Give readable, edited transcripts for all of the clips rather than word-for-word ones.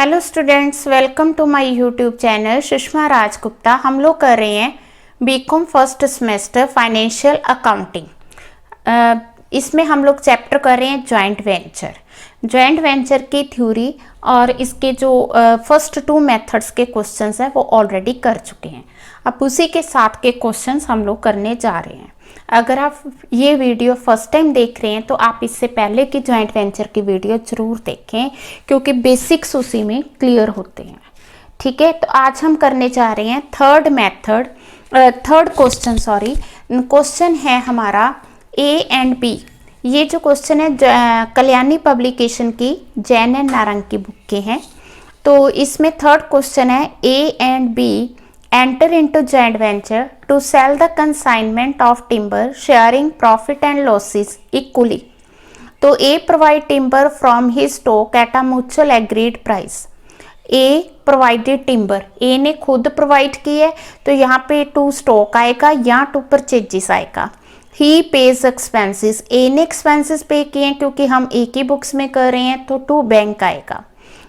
Hello students, welcome to my YouTube channel Sushma Rajgupta. हम लोग कर रहे हैं BCom first semester financial accounting. इसमें हम लोग चैप्टर कर रहे हैं जॉइंट वेंचर की थ्योरी और इसके जो फर्स्ट 2 मेथड्स के क्वेश्चंस हैं वो ऑलरेडी कर चुके हैं। अब उसी के साथ के क्वेश्चंस हम लोग करने जा रहे हैं। अगर आप ये वीडियो फर्स्ट टाइम देख रहे हैं तो आप इससे पहले की जॉइंट वेंचर की वीडियो जरूर देखें, क्योंकि बेसिक्स उसी में क्लियर होते हैं। ठीक है, तो आज हम करने जा रहे हैं थर्ड क्वेश्चन है हमारा ए एंड बी। ये जो क्वेश्चन है कल्याणी पब्लिकेशन की जैन एंड नारंग की बुक के हैं। तो इसमें थर्ड क्वेश्चन है A and B enter into joint venture to sell the consignment of timber sharing profit and losses equally. तो A provide timber from his stock at a mutual agreed price. A provided timber, A ने खुद provide की है तो यहाँ पे to stock आएगा या टू परचेजिस आएगा। He pays expenses, A ने एक्सपेंसेस पे किए हैं क्योंकि हम एक ही बुक्स में कर रहे हैं तो टू बैंक आएगा।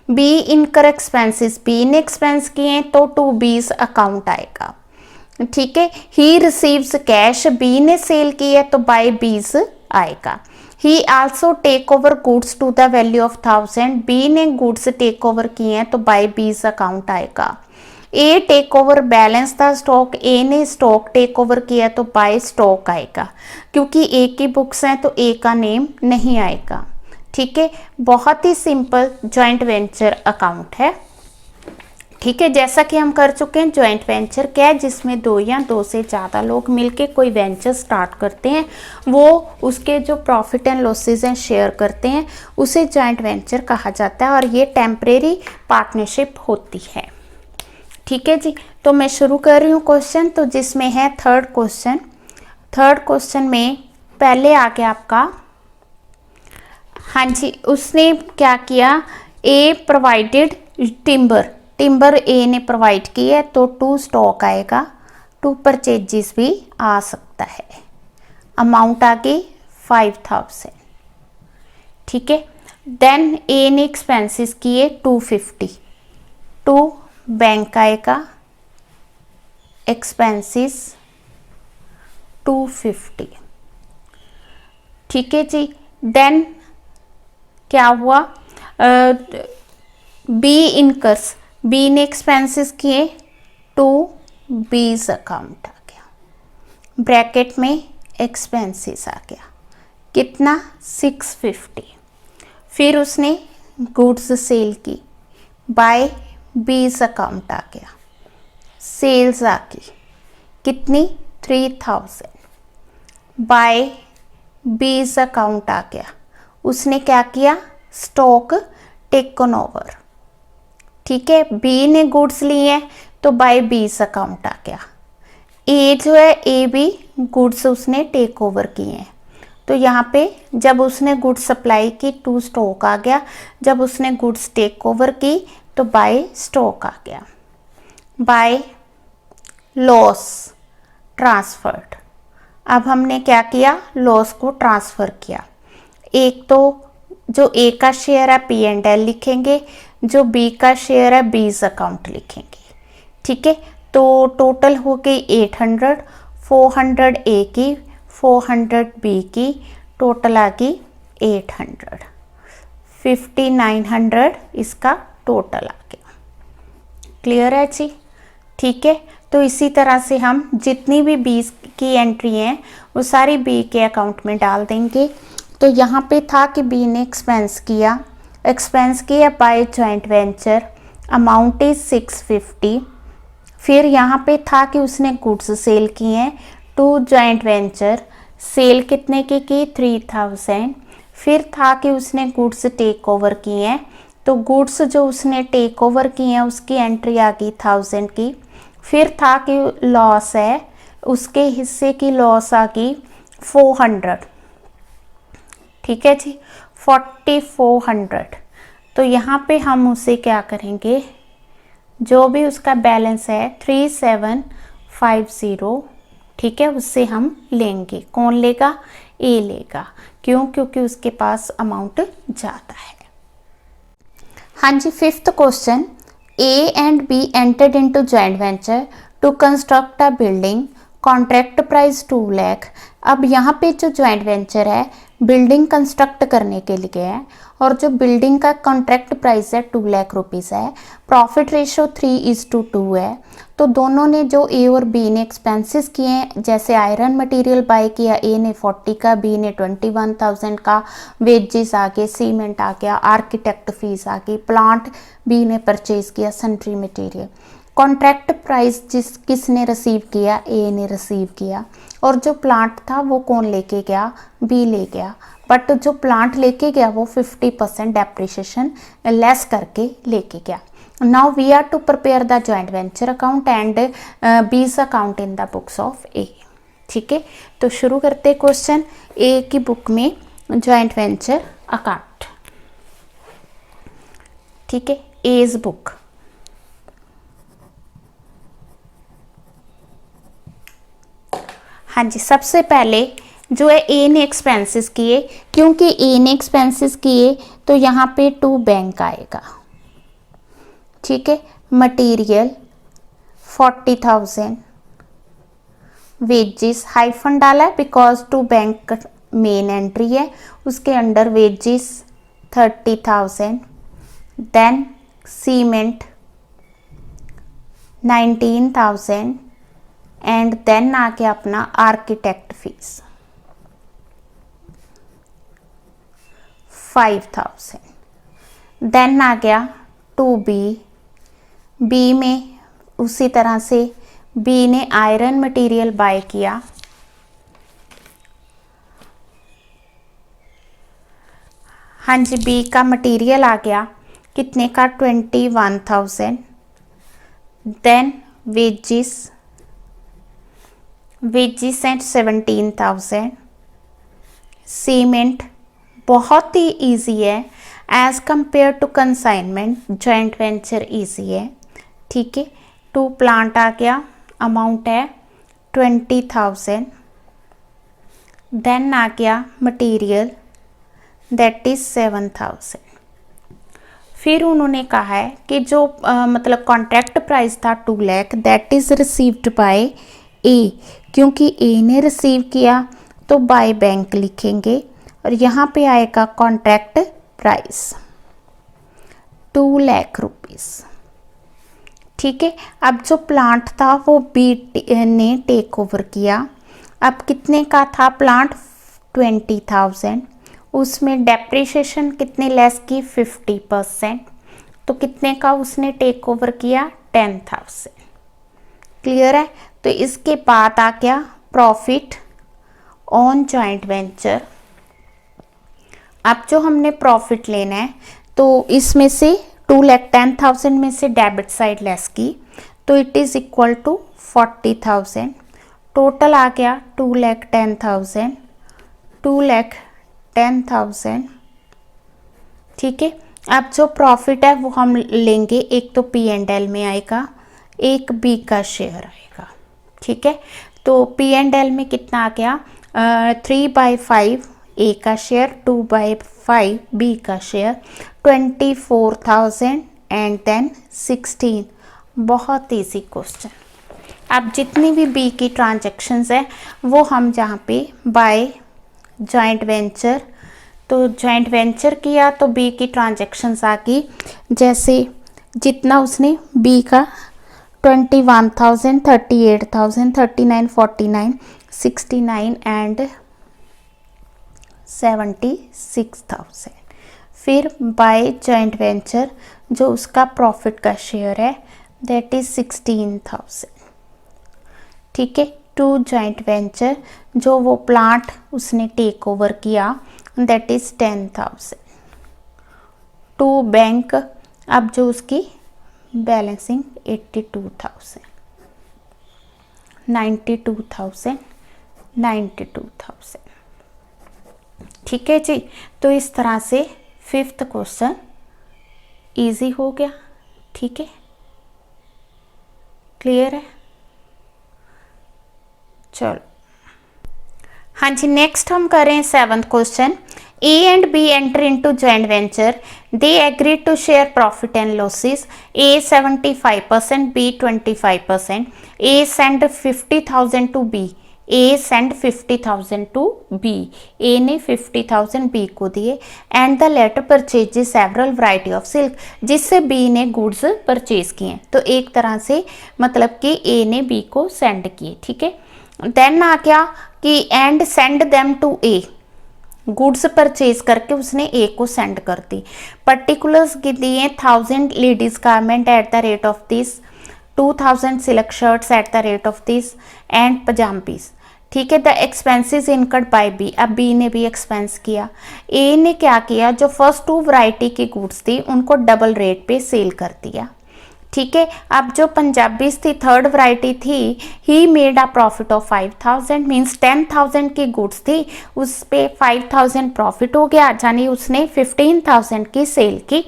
बी इनकर एक्सपेंसेस, बी ने एक्सपेंस किए हैं तो टू बीस अकाउंट आएगा। ठीक है, ही रिसीव्स कैश, बी ने सेल की है तो बाय बीस आएगा। He also take over goods to the value of 1000, B ने गुड्स टेक ओवर किए हैं तो बाय बीस अकाउंट आएगा। A take over balance the stock, A ने स्टॉक टेक ओवर किया तो बाय स्टॉक आएगा। क्योंकि ए की बुक्स हैं तो ए का नेम नहीं आएगा। ठीक है, बहुत ही सिंपल जॉइंट वेंचर अकाउंट है। ठीक है, जैसा कि हम कर चुके हैं जॉइंट वेंचर क्या है, जिसमें दो या दो से ज़्यादा लोग मिलके कोई वेंचर स्टार्ट करते हैं, वो उसके जो प्रॉफिट एंड लॉसेस हैं शेयर करते हैं, उसे जॉइंट वेंचर कहा जाता है और ये टेम्परेरी पार्टनरशिप होती है। ठीक है जी, तो मैं शुरू कर रही हूँ क्वेश्चन, तो जिसमें है थर्ड क्वेश्चन में पहले आ गया आपका, हाँ जी, उसने क्या किया, ए प्रोवाइडेड टिम्बर ए ने प्रोवाइड की है तो टू स्टॉक आएगा, टू परचेजिस भी आ सकता है। अमाउंट आ गई 5000। ठीक है, देन ए ने एक्सपेंसेस किए 250, टू बैंक आएगा, एक्सपेंसेस 250। ठीक है जी, देन क्या हुआ, बी इनकर्स, बी ने एक्सपेंसेस किए टू बीस अकाउंट आ गया, ब्रैकेट में एक्सपेंसेस आ गया, कितना 650। फिर उसने गुड्स सेल की, बाय 20 अकाउंट आ गया, सेल्स आ गई कितनी 3000, बाय 20 अकाउंट आ गया। उसने क्या किया, स्टॉक टेकन ओवर। ठीक है, बी ने गुड्स लिए हैं तो बाय 20 अकाउंट आ गया। ए जो है, ए भी गुड्स उसने टेक ओवर किए हैं तो यहाँ पे जब उसने गुड्स सप्लाई की टू स्टॉक आ गया, जब उसने गुड्स टेक ओवर की तो बाय स्टॉक आ गया। बाय लॉस ट्रांसफर्ड, अब हमने क्या किया, लॉस को ट्रांसफर किया। एक तो जो ए का शेयर है P&L लिखेंगे, जो बी का शेयर है बीस अकाउंट लिखेंगे। ठीक है, तो टोटल हो गई 800, 400 ए की, 400 बी की, टोटल आ गई 800, 5900 इसका टोटल आ गया। क्लियर है जी? ठीक है, तो इसी तरह से हम जितनी भी 20 की एंट्री हैं वो सारी बी के अकाउंट में डाल देंगे। तो यहाँ पे था कि बी ने एक्सपेंस किया by joint venture, amount is 650। फिर यहाँ पे था कि उसने गुड्स सेल किए हैं टू जॉइंट वेंचर, सेल कितने की 3000। फिर था कि उसने गुड्स टेक ओवर किए हैं तो गुड्स जो उसने टेक ओवर किए हैं उसकी एंट्री आ गई 1000 की। फिर था कि लॉस है, उसके हिस्से की लॉस आ गई 400। ठीक है जी, 4400। तो यहाँ पे हम उसे क्या करेंगे, जो भी उसका बैलेंस है 3750, ठीक है, उससे हम लेंगे। कौन लेगा, ए लेगा। क्यों? क्योंकि उसके पास अमाउंट ज़्यादा है। हाँ जी, fifth question, A and B entered into joint venture to construct a building, contract price 2 lakh. अब यहाँ पे जो जॉइंट वेंचर है बिल्डिंग कंस्ट्रक्ट करने के लिए है और जो बिल्डिंग का कॉन्ट्रैक्ट प्राइस है 2 लाख रुपीज़ है, प्रॉफिट रेशो 3:2 है। तो दोनों ने जो ए और बी ने एक्सपेंसेस किए हैं, जैसे आयरन मटेरियल बाय किया, ए ने 40 का, बी ने 21,000 का, वेजेस आ गए, सीमेंट आ गया, आर्किटेक्ट फीस आ गई, प्लांट बी ने परचेज किया, सन्ट्री मटेरियल। कॉन्ट्रैक्ट प्राइस किसने रिसीव किया, ए ने रिसीव किया। और जो प्लांट था वो कौन लेके गया, बी ले गया। बट जो प्लांट लेके गया वो 50% डेप्रिसिएशन लेस करके लेके गया। Now we are to prepare the joint venture account and B's account in the books of A. ठीक है, तो शुरू करते क्वेश्चन। ए की बुक में जॉइंट वेंचर अकाउंट, ठीक है, एज बुक। हाँ जी, सबसे पहले जो है ए ने एक्सपेंसेस किए, क्योंकि ए ने एक्सपेंसेस किए तो यहाँ पे टू बैंक आएगा। ठीक है, मटेरियल 40,000, वेजेस हाइफन डाला है because to bank main entry है, उसके under wages 30,000, then cement 19,000 and then आ गया अपना आर्किटेक्ट फीस 5,000। देन आ गया टू बी में उसी तरह से बी ने आयरन मटेरियल बाय किया, हाँ जी, बी का मटेरियल आ गया कितने का, 21,000। Then wages and 17,000। सीमेंट बहुत ही इजी है as compare to consignment, joint venture easy है। ठीक है, टू प्लांट आ गया, अमाउंट है 20,000। देन आ गया मटेरियल दैट इज 7,000। फिर उन्होंने कहा है कि जो मतलब कॉन्ट्रैक्ट प्राइस था 2 lakh, that is received by A, क्योंकि ए ने रिसीव किया तो बाय बैंक लिखेंगे और यहाँ पे आएगा कॉन्ट्रैक्ट प्राइस 2 लाख रुपीस। ठीक है, अब जो प्लांट था वो बी ने टेक ओवर किया। अब कितने का था प्लांट, 20,000, उसमें डेप्रिसिएशन कितने लेस की, 50%, तो कितने का उसने टेक ओवर किया, 10,000। क्लियर है, तो इसके बाद आ गया प्रॉफिट ऑन जॉइंट वेंचर। अब जो हमने प्रॉफिट लेना है तो इसमें से 2,10,000 में से डेबिट साइड लेस की, तो it is equal to 40,000। Total आ गया 2,10,000, 2,10,000। ठीक है, अब जो प्रॉफिट है वो हम लेंगे, एक तो P&L में आएगा, एक बी का शेयर आएगा। ठीक है, तो P&L में कितना आ गया, 3/5 ए का शेयर, 2/5 बी का शेयर, 24,000 एंड देन 16। बहुत इजी क्वेश्चन। अब जितनी भी बी की ट्रांजैक्शंस है वो हम जहाँ पे बाय जॉइंट वेंचर, तो जॉइंट वेंचर किया तो बी की ट्रांजैक्शंस आ गई, जैसे जितना उसने बी का 21,000, 38,000, 39, 49, 69 एंड 76,000। फिर बाय जॉइंट वेंचर जो उसका प्रॉफिट का शेयर है दैट इज 16,000। ठीक है, टू जॉइंट वेंचर जो वो प्लांट उसने टेक ओवर किया दैट इज 10,000। टू बैंक, अब जो उसकी बैलेंसिंग 82,000, 92,000, 92,000। ठीक है जी, तो इस तरह से फिफ्थ क्वेश्चन इजी हो गया। ठीक है, क्लियर है। चलो हाँ जी, नेक्स्ट हम करें seventh question. A and B enter into joint venture. They agreed to share profit and losses. A 75%, B 25%. A send 50,000 to B. A send 50,000 to B. A ने 50,000 B को दिए. And the latter purchases several variety of silk, जिससे B ने goods purchase किए. तो एक तरह से मतलब कि A ने B को send किए. ठीक है. Then आ गया कि and send them to A. Goods purchase करके उसने ए को सेंड कर दी. पर्टिकुलर्स दिए 1000 ladies garment at the rate of this, 2000 silk shirts at the rate of this and pyjamas. ठीक है. The expenses incurred by B. अब बी ने भी एक्सपेंस किया. ए ने क्या किया, जो फर्स्ट 2 वैरायटी की गुड्स थी उनको डबल रेट पे सेल कर दिया. ठीक है. अब जो पंजाबीज थी 3rd वैरायटी थी, he made a profit of 5000, means 10,000 की गुड्स थी, उस पे 5000 प्रॉफिट हो गया, यानी उसने 15,000 की सेल की.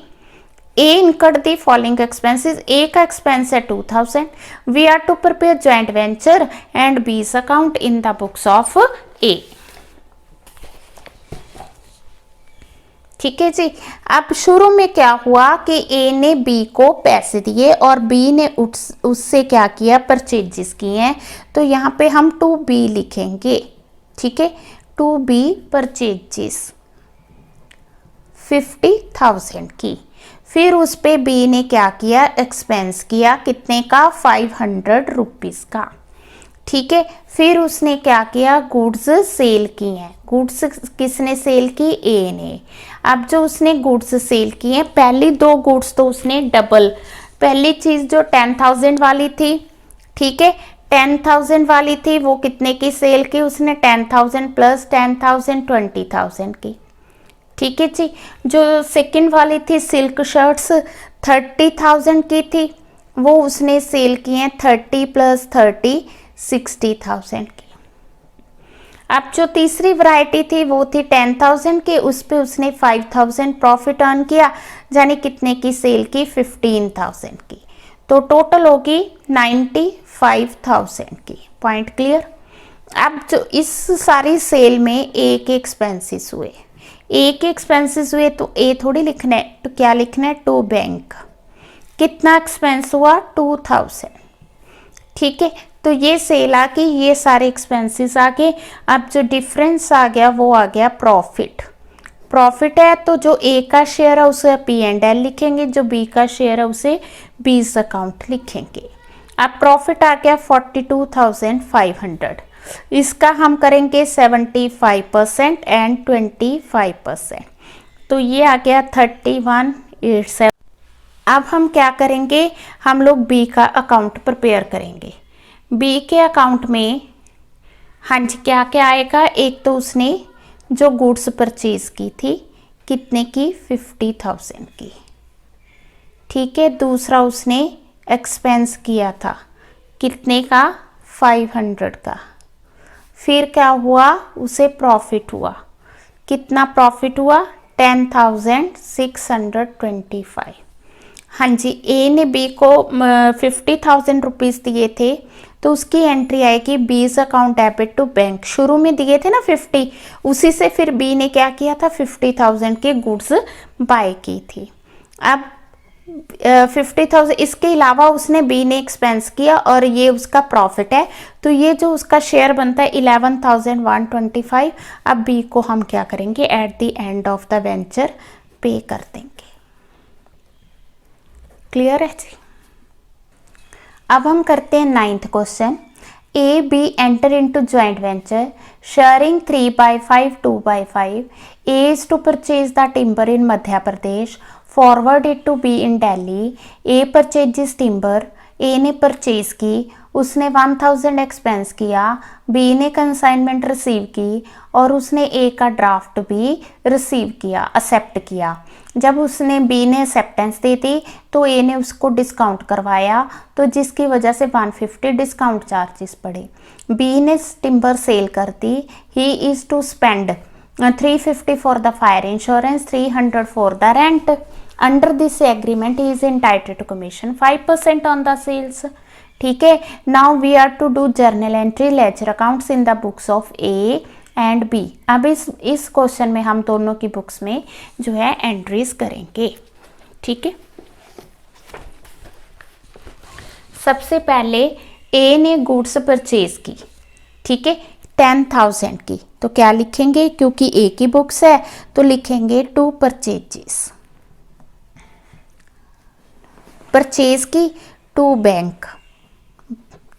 A incurred the following expenses. A का एक्सपेंस है 2000. We are to prepare joint venture and B's account in the books of A. ठीक है जी. अब शुरू में क्या हुआ कि ए ने बी को पैसे दिए और बी ने उससे क्या किया, परचेजेस किए हैं. तो यहाँ पे हम टू बी लिखेंगे. ठीक है. टू बी परचेजेस 50,000 की. फिर उस पे बी ने क्या किया, एक्सपेंस किया. कितने का, 500 रुपीज़ का. ठीक है. फिर उसने क्या किया, गुड्स सेल की हैं. गुड्स किसने सेल की, ए ने. अब जो उसने गुड्स सेल की हैं, पहली 2 गुड्स तो उसने डबल, पहली चीज़ जो 10,000 वाली थी, ठीक है, 10,000 वाली थी, वो कितने की सेल की उसने, 10,000 प्लस 10,000 20,000 की. ठीक है जी. जो सेकंड वाली थी सिल्क शर्ट्स 30,000 की थी, वो उसने सेल की हैं 30 प्लस 30 60,000 की. अब जो तीसरी वैरायटी थी वो थी 10,000 की, उस पे उसने 5,000 प्रॉफिट अर्न किया, यानी कितने की सेल की, 15,000 की. तो टोटल होगी 95,000 की. Point clear. अब जो इस सारी सेल में ए के एक्सपेंसेस हुए, ए के एक्सपेंसेस हुए तो ए थोड़ी लिखना है, तो क्या लिखना है, टू बैंक. कितना एक्सपेंस हुआ, 2,000. ठीक है. तो ये सेल आ गई, ये सारे एक्सपेंसेस आ गए. अब जो डिफरेंस आ गया वो आ गया प्रॉफिट. प्रॉफिट है तो जो ए का शेयर है उसे P&L लिखेंगे, जो बी का शेयर है उसे बीज अकाउंट लिखेंगे. अब प्रॉफिट आ गया 42,500. इसका हम करेंगे 75% एंड 25%, तो ये आ गया 3187. अब हम क्या करेंगे, हम लोग बी का अकाउंट प्रिपेयर करेंगे. बी के अकाउंट में हाँ जी क्या क्या आएगा, एक तो उसने जो गुड्स परचेज की थी कितने की, 50,000 की. ठीक है. दूसरा उसने एक्सपेंस किया था कितने का, 500 का. फिर क्या हुआ, उसे प्रॉफिट हुआ. कितना प्रॉफिट हुआ, 10,625. हाँ जी. ए ने बी को 50,000 रुपीज़ दिए थे, तो उसकी एंट्री आएगी बीज अकाउंट डेबिट टू बैंक. शुरू में दिए थे ना 50, उसी से फिर बी ने क्या किया था, 50,000 के गुड्स बाय की थी. अब 50,000 इसके अलावा उसने बी ने एक्सपेंस किया और ये उसका प्रॉफिट है, तो ये जो उसका शेयर बनता है 11,125. अब बी को हम क्या करेंगे, at the end of the venture पे कर देंगे. क्लियर है जी. अब हम करते हैं 9th question. A B enter into joint venture sharing 3/5 2/5. A is to purchase the timber in Madhya Pradesh, forward it to B in Delhi. A purchases timber. A ने purchase की, उसने 1000 एक्सपेंस किया. बी ने कंसाइनमेंट रिसीव की और उसने ए का ड्राफ्ट भी रिसीव किया, एक्सेप्ट किया. जब उसने बी ने एक्सेप्टेंस दी थी तो ए ने उसको डिस्काउंट करवाया, तो जिसकी वजह से 150 डिस्काउंट चार्जेस पड़े. बी ने टिम्बर सेल कर दी. He is to spend 350 for the fire insurance, 300 for the rent. Under this agreement he is entitled to commission 5% on the sales. ठीक है. Now we are to do journal entry ledger accounts in the books of A and B. अब इस question में हम दोनों की books में जो है एंट्रीज करेंगे। ठीक है, सबसे पहले ए ने गुड्स परचेज की, ठीक है, 10,000 की, तो क्या लिखेंगे, क्योंकि ए की बुक्स है तो लिखेंगे टू परचेजेस। परचेज की टू बैंक,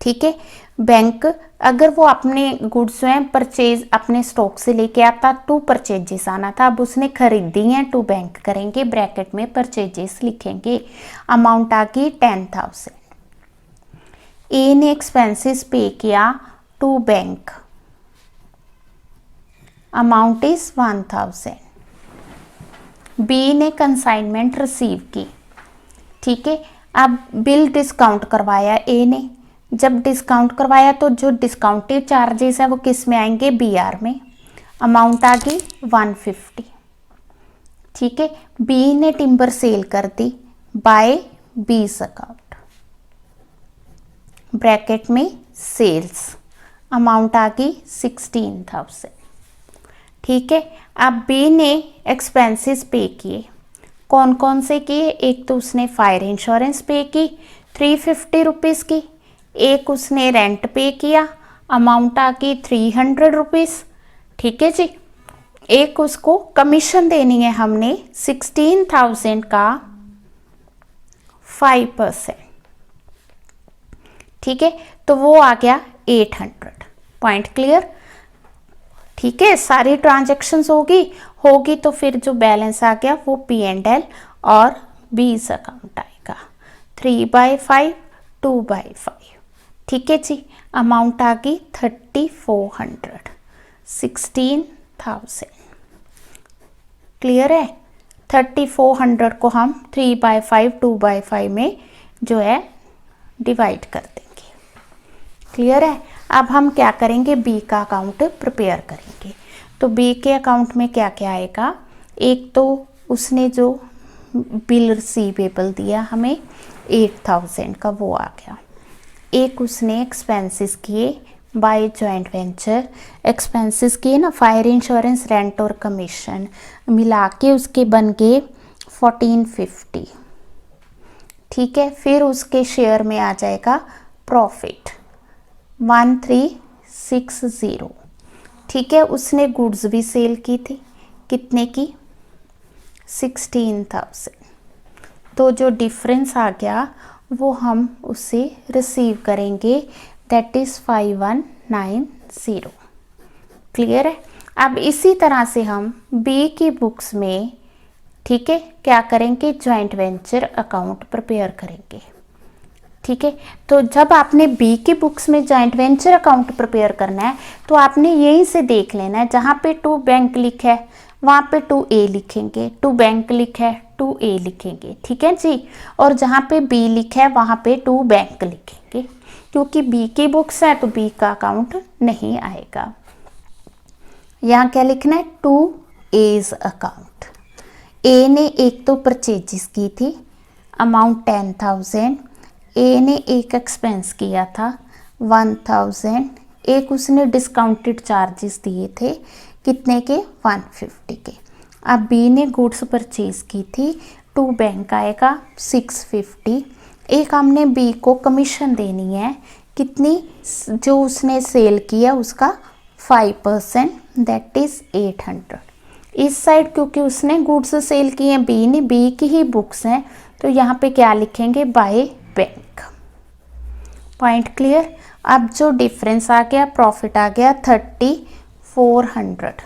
ठीक है, बैंक अगर वो अपने गुड्स जो है परचेज अपने स्टॉक से लेके आता टू परचेजेस आना था, अब उसने खरीदी है टू बैंक करेंगे, ब्रैकेट में परचेजेस लिखेंगे। अमाउंट आ गई 10,000। ए ने एक्सपेंसेस पे किया to bank, amount is 1,000। B ने कंसाइनमेंट रिसीव की, ठीक है, अब बिल डिस्काउंट करवाया ए ने, जब डिस्काउंट करवाया तो जो डिस्काउंटेड चार्जेस है वो किस में आएंगे, बीआर में, अमाउंट आ गई 150। ठीक है, बी ने टिम्बर सेल कर दी बाय बीस अकाउंट, ब्रैकेट में सेल्स, अमाउंट आ गई 16,000। ठीक है, अब बी ने एक्सपेंसेस पे किए, कौन कौन से किए, एक तो उसने फायर इंश्योरेंस पे की 350 रुपीज़ की, एक उसने रेंट पे किया, अमाउंट आ गई 300 रुपीज़। ठीक है जी, एक उसको कमीशन देनी है हमने 16,000 का 5%, ठीक है, तो वो आ गया 800। Point clear. ठीक है, सारी ट्रांजैक्शंस होगी तो फिर जो बैलेंस आ गया वो P&L और बीस अकाउंट आएगा, 3/5 2/5। ठीक है जी, अमाउंट आ गई 3400, 16,000। क्लियर है, 3400 को हम 3/5 2/5 में जो है डिवाइड कर देंगे। क्लियर है, अब हम क्या करेंगे, बी का अकाउंट प्रिपेयर करेंगे। तो बी के अकाउंट में क्या क्या आएगा, एक तो उसने जो बिल रिसीवेबल दिया हमें 8,000 का वो आ गया, एक उसने एक्सपेंसेस किए बाय जॉइंट वेंचर, एक्सपेंसेस किए ना, फायर इंश्योरेंस रेंट और कमीशन मिला के उसके बन गए 1450। ठीक है, फिर उसके शेयर में आ जाएगा प्रॉफिट 1360। ठीक है, उसने गुड्स भी सेल की थी, कितने की, 16,000। तो जो डिफरेंस आ गया वो हम उससे रिसीव करेंगे, दैट इज 5190। क्लियर है, अब इसी तरह से हम बी की बुक्स में, ठीक है, क्या करेंगे, जॉइंट वेंचर अकाउंट प्रिपेयर करेंगे। ठीक है, तो जब आपने बी की बुक्स में जॉइंट वेंचर अकाउंट प्रिपेयर करना है तो आपने यहीं से देख लेना है, जहाँ पे टू बैंक लिखा है वहाँ पे 2A लिखेंगे, टू बैंक लिखा है 2A लिखेंगे। ठीक है जी, और जहाँ पे बी लिखा है वहाँ पे 2 बैंक लिखेंगे, क्योंकि बी की बुक्स है तो बी का अकाउंट नहीं आएगा। यहाँ क्या लिखना है, 2A's अकाउंट। ए ने एक तो परचेजिस की थी, अमाउंट 10,000, ए ने एक एक्सपेंस किया था 1,000, एक उसने डिस्काउंटेड चार्जेस दिए थे कितने के, 150 के। अब बी ने गुड्स परचेज की थी, 2 बैंक आएगा 650, एक हमने बी को कमीशन देनी है कितनी, जो उसने सेल किया उसका 5%, दैट इज 800। इस साइड क्योंकि उसने गुड्स सेल किए हैं बी ने, बी की ही बुक्स हैं, तो यहाँ पे क्या लिखेंगे, बाय बैंक। Point clear. अब जो डिफरेंस आ गया, प्रॉफिट आ गया 3400।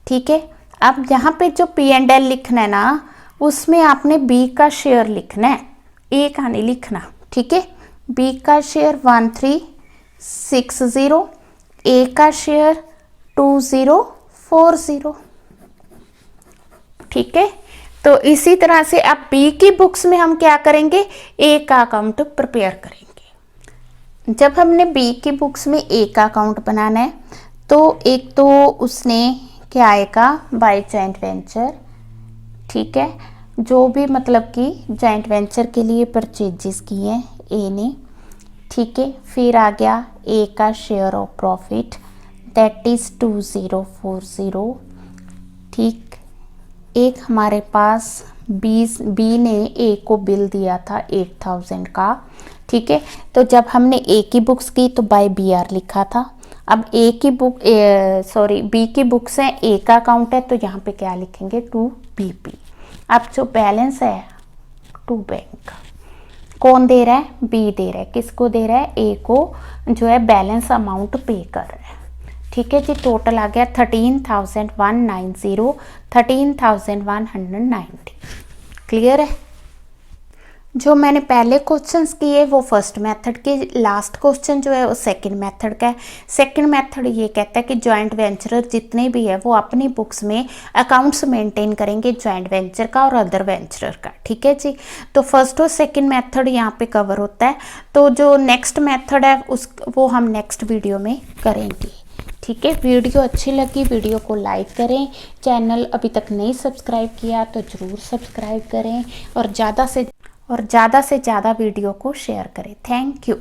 ठीक है, अब यहाँ पे जो P&L लिखना है ना, उसमें आपने बी का शेयर लिखना है, ए का नहीं लिखना। ठीक है, बी का शेयर 1360, ए का शेयर 2040। ठीक है, तो इसी तरह से अब बी की बुक्स में हम क्या करेंगे, ए का अकाउंट प्रिपेयर करेंगे। जब हमने बी की बुक्स में ए का अकाउंट बनाना है तो एक तो उसने क्या आएगा, बाय जॉइंट वेंचर। ठीक है, जो भी मतलब कि जॉइंट वेंचर के लिए परचेजेस किए हैं ए ने। ठीक है, फिर आ गया ए का share of profit, that is 2040। ठीक, एक हमारे पास बी ने ए को बिल दिया था 8000 का। ठीक है, तो जब हमने ए की बुक्स की तो बाय बी आर लिखा था। अब ए की बुक सॉरी बी की बुक्स हैं, ए का अकाउंट है, तो यहाँ पे क्या लिखेंगे, टू बी पी। अब जो बैलेंस है टू बैंक, कौन दे रहा है, बी दे रहा है। किसको दे रहा है, ए को जो है बैलेंस अमाउंट पे कर रहा है। ठीक है जी, टोटल आ गया 13,190, 13,190। क्लियर है। जो मैंने पहले क्वेश्चंस किए वो फर्स्ट मेथड के, लास्ट क्वेश्चन जो है वो सेकंड मेथड का है। सेकंड मेथड ये कहता है कि जॉइंट वेंचरर जितने भी है वो अपनी बुक्स में अकाउंट्स मेंटेन करेंगे जॉइंट वेंचर का और अदर वेंचरर का। ठीक है जी, तो फर्स्ट और सेकंड मेथड यहाँ पे कवर होता है। तो जो नेक्स्ट मेथड है वो हम नेक्स्ट वीडियो में करेंगे। ठीक है, वीडियो अच्छी लगी वीडियो को लाइक करें, चैनल अभी तक नहीं सब्सक्राइब किया तो ज़रूर सब्सक्राइब करें और ज़्यादा से ज़्यादा वीडियो को शेयर करें। Thank you.